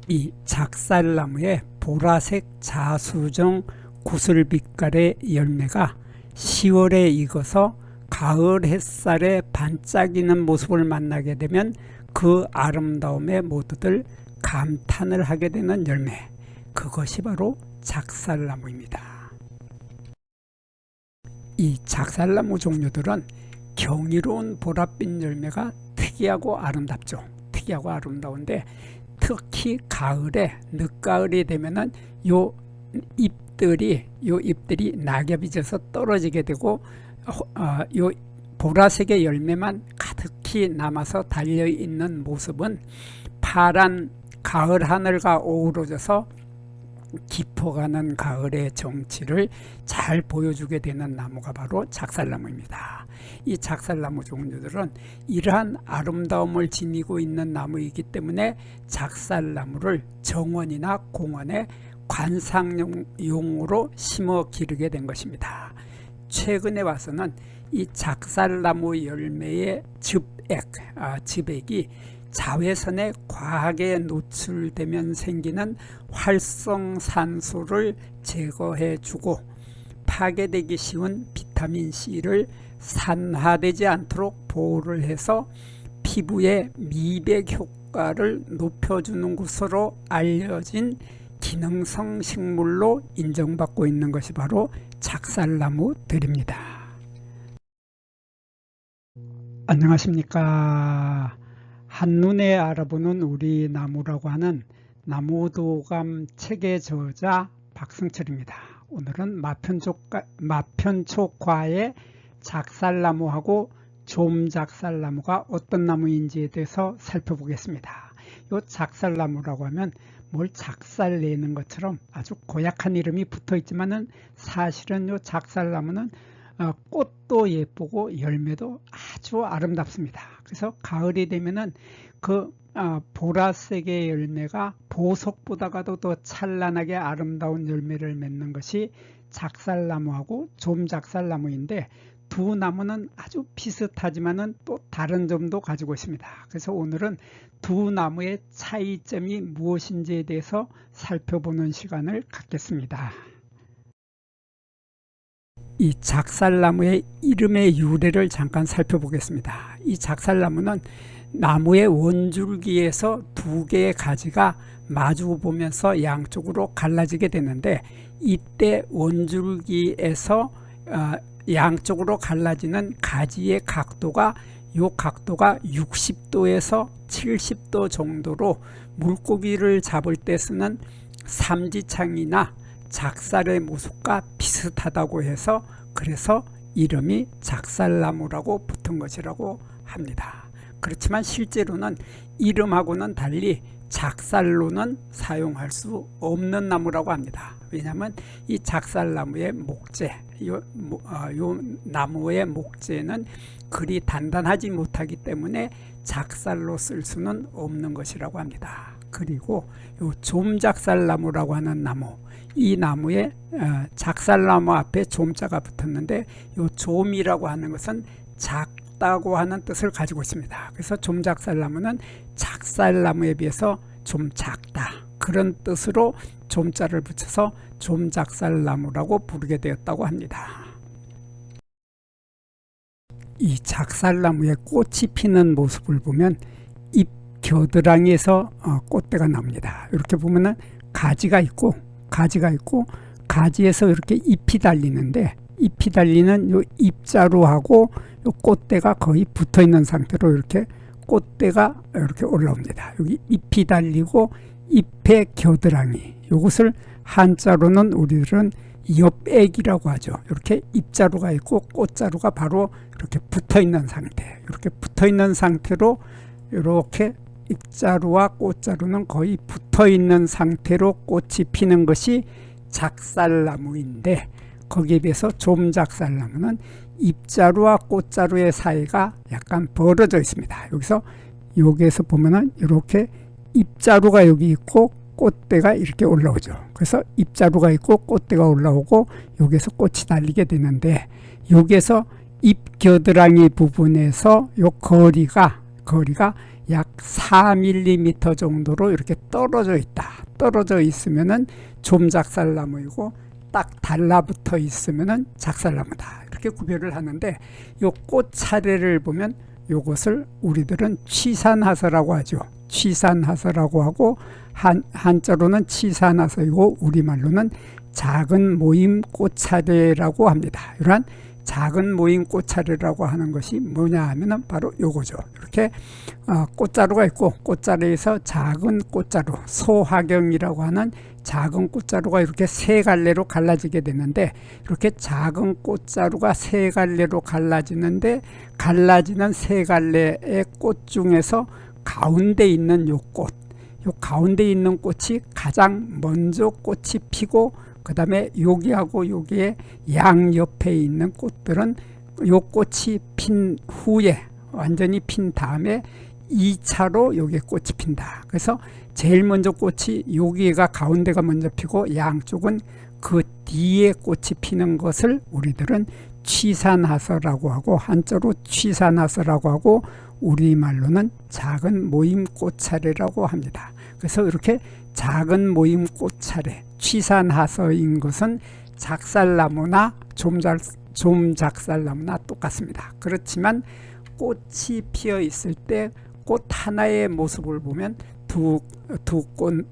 이 작살나무의 보라색 자수정 구슬빛깔의 열매가 10월에 익어서 가을 햇살에 반짝이는 모습을 만나게 되면 그 아름다움에 모두들 감탄을 하게 되는 열매, 그것이 바로 작살나무입니다. 이 작살나무 종류들은 경이로운 보랏빛 열매가 특이하고 아름답죠. 특이하고 아름다운데 특히 가을에, 늦가을이 되면은 요 잎들이 낙엽이 져서 떨어지게 되고 요 보라색의 열매만 가득히 남아서 달려있는 모습은 파란 가을 하늘과 어우러져서 깊어가는 가을의 정취를 잘 보여주게 되는 나무가 바로 작살나무입니다. 이 작살나무 종류들은 이러한 아름다움을 지니고 있는 나무이기 때문에 작살나무를 정원이나 공원에 관상용으로 심어 기르게 된 것입니다. 최근에 와서는 이 작살나무 열매의 즙액이 자외선에 과하게 노출되면 생기는 활성산소를 제거해주고 파괴되기 쉬운 비타민C를 산화되지 않도록 보호를 해서 피부의 미백 효과를 높여주는 것으로 알려진 기능성 식물로 인정받고 있는 것이 바로 작살나무들입니다. 안녕하십니까. 한눈에 알아보는 우리 나무라고 하는 나무도감 책의 저자 박승철입니다. 오늘은 마편촉과의 작살나무하고 좀작살나무가 어떤 나무인지에 대해서 살펴보겠습니다. 이 작살나무라고 하면 뭘 작살내는 것처럼 아주 고약한 이름이 붙어 있지만은 사실은 이 작살나무는 꽃도 예쁘고 열매도 아주 아름답습니다. 그래서 가을이 되면은 그 보라색의 열매가 보석보다도 더 찬란하게 아름다운 열매를 맺는 것이 작살나무하고 좀작살나무인데 두 나무는 아주 비슷하지만은 또 다른 점도 가지고 있습니다. 그래서 오늘은 두 나무의 차이점이 무엇인지에 대해서 살펴보는 시간을 갖겠습니다. 이 작살나무의 이름의 유래를 잠깐 살펴보겠습니다. 이 작살나무는 나무의 원줄기에서 두 개의 가지가 마주 보면서 양쪽으로 갈라지게 되는데 이때 원줄기에서 양쪽으로 갈라지는 가지의 각도가 60도에서 70도 정도로 물고기를 잡을 때 쓰는 삼지창이나 작살의 모습과 비슷하다고 해서 그래서 이름이 작살나무라고 붙은 것이라고 합니다. 그렇지만 실제로는 이름하고는 달리 작살로는 사용할 수 없는 나무라고 합니다. 왜냐하면 이 작살나무의 목재, 요 나무의 목재는 그리 단단하지 못하기 때문에 작살로 쓸 수는 없는 것이라고 합니다. 그리고 요 좀작살나무라고 하는 나무, 이 나무에 작살나무 앞에 좀자가 붙었는데 요 좀이라고 하는 것은 작다고 하는 뜻을 가지고 있습니다. 그래서 좀작살나무는 작살나무에 비해서 좀 작다, 그런 뜻으로 좀자를 붙여서 좀작살나무라고 부르게 되었다고 합니다. 이 작살나무의 꽃이 피는 모습을 보면 잎 겨드랑이에서 꽃대가 나옵니다. 이렇게 보면은 가지가 있고 가지에서 이렇게 잎이 달리는데 잎이 달리는 요 잎자루하고 요 꽃대가 거의 붙어 있는 상태로 이렇게 꽃대가 이렇게 올라옵니다. 여기 잎이 달리고 잎의 겨드랑이, 이것을 한자로는 우리들은 엽액이라고 하죠. 이렇게 잎자루가 있고 꽃자루가 바로 이렇게 붙어 있는 상태, 이렇게 붙어 있는 상태로 이렇게 잎자루와 꽃자루는 거의 붙어 있는 상태로 꽃이 피는 것이 작살나무인데 거기에 비해서 좀작살나무는 잎자루와 꽃자루의 사이가 약간 벌어져 있습니다. 여기에서 보면은 이렇게 잎자루가 여기 있고 꽃대가 이렇게 올라오죠. 그래서 잎자루가 있고 꽃대가 올라오고 여기에서 꽃이 달리게 되는데 여기에서 잎 겨드랑이 부분에서 요 거리가 약 4mm 정도로 이렇게 떨어져 있다. 떨어져 있으면은 좀작살나무이고 딱 달라붙어 있으면은 작살나무다. 이렇게 구별을 하는데 요 꽃 차례를 보면 요것을 우리들은 취산하서라고 하죠. 취산하서라고 하고 한자로는 취산하서이고 우리말로는 작은 모임 꽃차례라고 합니다. 이러한 작은 모임 꽃차례라고 하는 것이 뭐냐 하면은 바로 요거죠. 이렇게 꽃자루가 있고 꽃자루에서 작은 꽃자루, 소화경이라고 하는 작은 꽃자루가 이렇게 세 갈래로 갈라지게 되는데 이렇게 작은 꽃자루가 세 갈래로 갈라지는데 갈라지는 세 갈래의 꽃 중에서 가운데 있는 요 꽃, 요 가운데 있는 꽃이 가장 먼저 꽃이 피고 그 다음에 여기하고 여기에 양 옆에 있는 꽃들은 요 꽃이 핀 후에 완전히 핀 다음에 2차로 여기에 꽃이 핀다. 그래서 제일 먼저 꽃이 여기가 가운데가 먼저 피고 양쪽은 그 뒤에 꽃이 피는 것을 우리들은 취산하서라고 하고 한자로 취산하서라고 하고 우리말로는 작은 모임 꽃차례라고 합니다. 그래서 이렇게 작은 모임 꽃차례 취산하서인 것은 작살나무나 좀작살나무나 똑같습니다. 그렇지만 꽃이 피어 있을 때 꽃 하나의 모습을 보면 두 꽃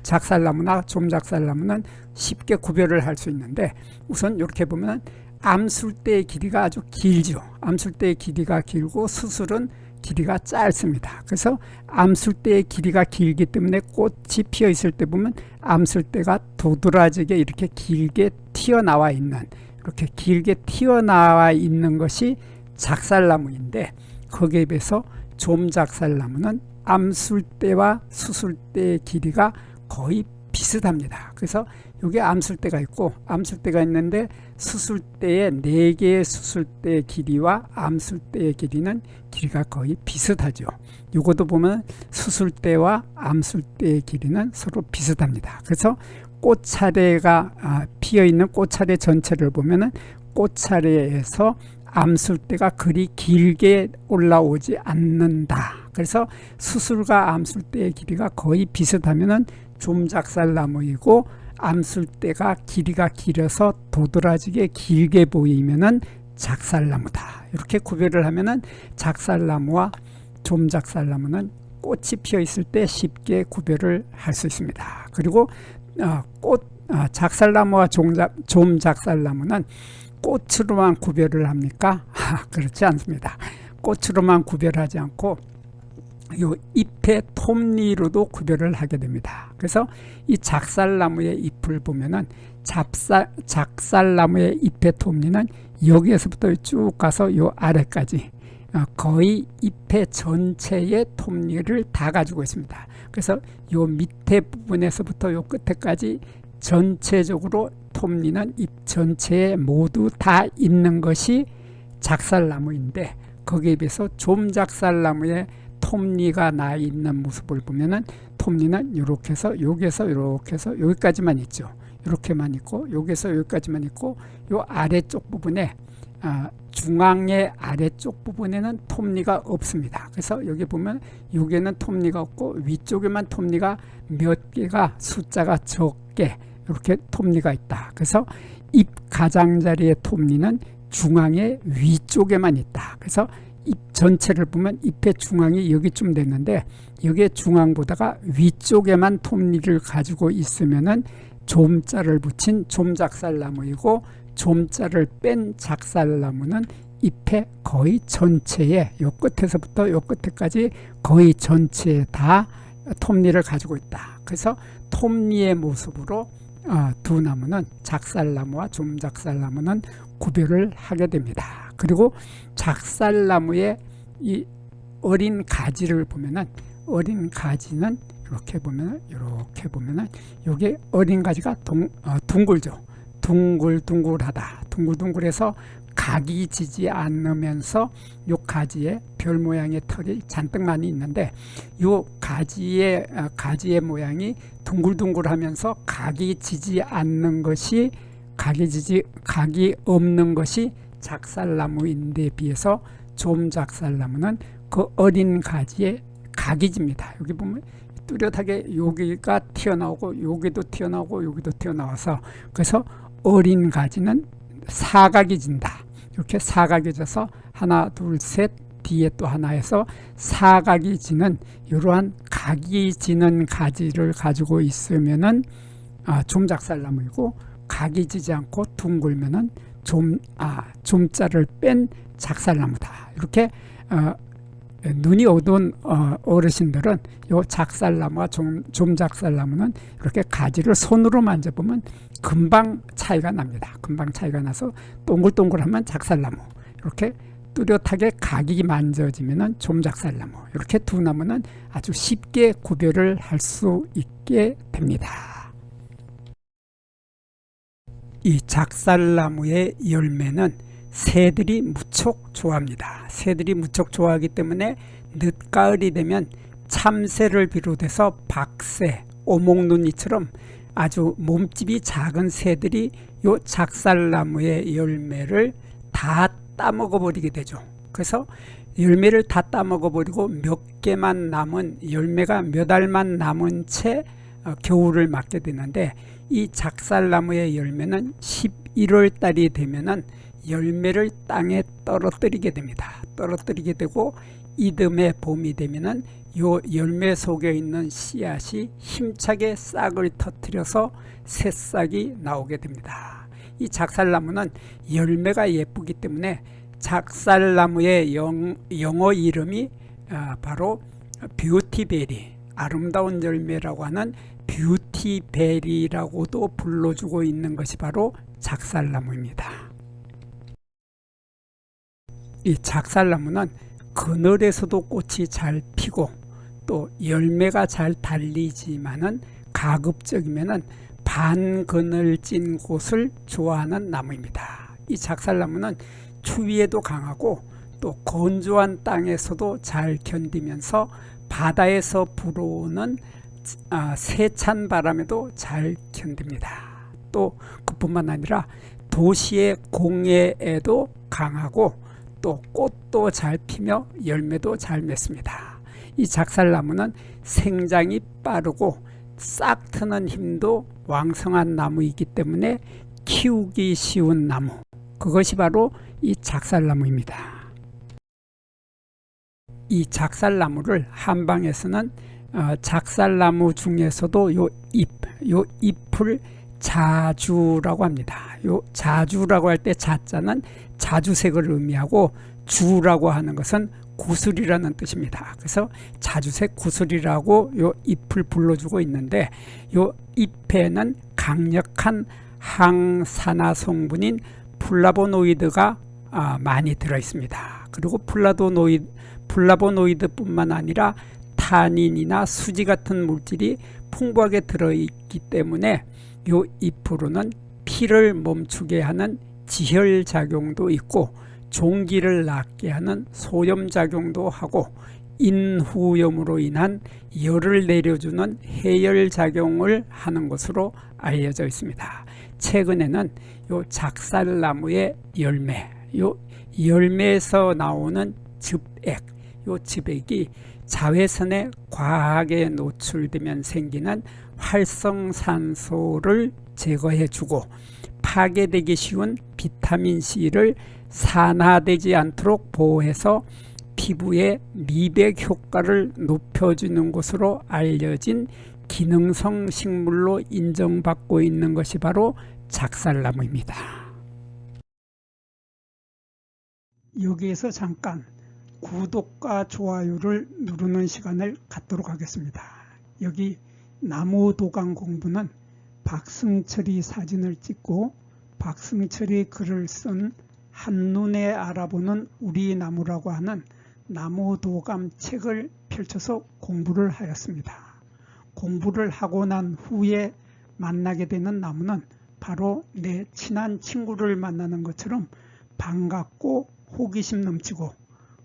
작살나무나 좀작살나무는 쉽게 구별을 할 수 있는데 우선 이렇게 보면 암술대의 길이가 아주 길죠. 암술대의 길이가 길고 수술은 길이가 짧습니다. 그래서 암술대의 길이가 길기 때문에 꽃이 피어 있을 때 보면 암술대가 도드라지게 이렇게 길게 튀어나와 있는 이렇게 길게 튀어나와 있는 것이 작살나무인데 거기에 비해서 좀작살나무는 암술대와 수술대의 길이가 거의 비슷합니다. 그래서 여기 암술대가 있고 암술대가 있는데 수술대의 4개의 수술대의 길이와 암술대의 길이는 길이가 거의 비슷하죠. 이것도 보면 수술대와 암술대의 길이는 서로 비슷합니다. 그래서 꽃차례가 피어있는 꽃차례 전체를 보면은 꽃차례에서 암술대가 그리 길게 올라오지 않는다. 그래서 수술과 암술대의 길이가 거의 비슷하면은 좀작살나무이고 암술대가 길이가 길어서 도드라지게 길게 보이면은 작살나무다. 이렇게 구별을 하면은 작살나무와 좀작살나무는 꽃이 피어 있을 때 쉽게 구별을 할 수 있습니다. 그리고 작살나무와 좀작살나무는 꽃으로만 구별을 합니까? 그렇지 않습니다. 꽃으로만 구별하지 않고 요 잎의 톱니로도 구별을 하게 됩니다. 그래서 이 작살나무의 잎을 보면은 작살나무의 잎의 톱니는 여기에서부터 쭉 가서 요 아래까지 거의 잎의 전체의 톱니를 다 가지고 있습니다. 그래서 요 밑에 부분에서부터 요 끝에까지 전체적으로 톱니는 잎 전체에 모두 다 있는 것이 작살나무인데 거기에 비해서 좀작살나무의 톱니가 나 있는 모습을 보면은 톱니는 이렇게 해서 여기에서 이렇게 해서 여기까지만 있죠. 이렇게만 있고 여기에서 여기까지만 있고 요 아래쪽 부분에 중앙의 아래쪽 부분에는 톱니가 없습니다. 그래서 여기 보면 여기에는 톱니가 없고 위쪽에만 톱니가 몇 개가 숫자가 적게 이렇게 톱니가 있다. 그래서 잎 가장자리의 톱니는 중앙의 위쪽에만 있다. 그래서 잎 전체를 보면 잎의 중앙이 여기쯤 됐는데 여기에 중앙보다가 위쪽에만 톱니를 가지고 있으면은 좀자를 붙인 좀작살나무이고 좀자를 뺀 작살나무는 잎의 거의 전체에 요 끝에서부터 요 끝에까지 거의 전체에 다 톱니를 가지고 있다. 그래서 톱니의 모습으로 두 나무는 작살나무와 좀작살나무는 구별을 하게 됩니다. 그리고 작살나무의 이 어린 가지를 보면은 어린 가지는 이렇게 보면은 여기 어린 가지가 둥글죠. 둥글둥글하다. 둥글둥글해서 각이 지지 않으면서 요 가지에 별 모양의 털이 잔뜩 많이 있는데 요 가지의 모양이 둥글둥글하면서 각이 지지 않는 것이 각이 없는 것이 작살나무인데 비해서 좀작살나무는 그 어린 가지에 각이집니다. 여기 보면 뚜렷하게 여기가 튀어나오고 여기도 튀어나오고 여기도 튀어나와서 그래서 어린 가지는 사각이 진다. 이렇게 사각이 져서 하나 둘 셋 뒤에 또 하나 해서 사각이 지는 이러한 각이 지는 가지를 가지고 있으면은 좀작살나무이고, 각이 지지 않고 둥글면은 좀자를 뺀 작살나무다. 이렇게 눈이 어두운 어르신들은 요 작살나무와 좀작살나무는 이렇게 가지를 손으로 만져보면 금방 차이가 납니다. 금방 차이가 나서 동글동글하면 작살나무, 이렇게 뚜렷하게 각이 만져지면은 좀작살나무, 이렇게 두 나무는 아주 쉽게 구별을 할 수 있게 됩니다. 이 작살나무의 열매는 새들이 무척 좋아합니다. 새들이 무척 좋아하기 때문에 늦가을이 되면 참새를 비롯해서 박새, 오목눈이처럼 아주 몸집이 작은 새들이 요 작살나무의 열매를 다 따먹어 버리게 되죠. 그래서 열매를 다 따먹어 버리고 몇 개만 남은, 열매가 몇 알만 남은 채 겨울을 맞게 되는데, 이 작살나무의 열매는 11월 달이 되면은 열매를 땅에 떨어뜨리게 됩니다. 떨어뜨리게 되고 이듬해 봄이 되면은 요 열매 속에 있는 씨앗이 힘차게 싹을 터뜨려서 새싹이 나오게 됩니다. 이 작살나무는 열매가 예쁘기 때문에 작살나무의 영어 이름이 바로 뷰티베리, 아름다운 열매라고 하는 뷰티베리라고도 불러주고 있는 것이 바로 작살나무입니다. 이 작살나무는 그늘에서도 꽃이 잘 피고 또 열매가 잘 달리지만은 가급적이면은 반그늘 찐 곳을 좋아하는 나무입니다. 이 작살나무는 추위에도 강하고 또 건조한 땅에서도 잘 견디면서 바다에서 불어오는 세찬 바람에도 잘 견딥니다. 또 그뿐만 아니라 도시의 공해에도 강하고 또 꽃도 잘 피며 열매도 잘 맺습니다. 이 작살나무는 생장이 빠르고 싹 트는 힘도 왕성한 나무이기 때문에 키우기 쉬운 나무, 그것이 바로 이 작살나무입니다. 이 작살나무를 한방에서는 작살나무 중에서도 요 잎을 자주라고 합니다. 요 자주라고 할 때 자자는 자주색을 의미하고 주라고 하는 것은 구슬이라는 뜻입니다. 그래서 자주색 구슬이라고 요 잎을 불러주고 있는데, 요 잎에는 강력한 항산화 성분인 플라보노이드가 많이 들어 있습니다. 그리고 플라보노이드뿐만 아니라 타닌이나 수지 같은 물질이 풍부하게 들어있기 때문에 요 잎으로는 피를 멈추게 하는 지혈작용도 있고 종기를 낫게 하는 소염작용도 하고 인후염으로 인한 열을 내려주는 해열작용을 하는 것으로 알려져 있습니다. 최근에는 요 작살나무의 열매, 요 열매에서 나오는 즙액, 요 즙액이 자외선에 과하게 노출되면 생기는 활성산소를 제거해주고 파괴되기 쉬운 비타민C를 산화되지 않도록 보호해서 피부의 미백 효과를 높여주는 것으로 알려진 기능성 식물로 인정받고 있는 것이 바로 작살나무입니다. 여기에서 잠깐 구독과 좋아요를 누르는 시간을 갖도록 하겠습니다. 여기 나무도감 공부는 박승철이 사진을 찍고 박승철이 글을 쓴 한눈에 알아보는 우리 나무라고 하는 나무도감 책을 펼쳐서 공부를 하였습니다. 공부를 하고 난 후에 만나게 되는 나무는 바로 내 친한 친구를 만나는 것처럼 반갑고 호기심 넘치고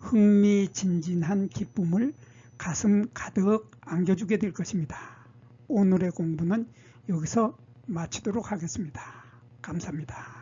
흥미진진한 기쁨을 가슴 가득 안겨주게 될 것입니다. 오늘의 공부는 여기서 마치도록 하겠습니다. 감사합니다.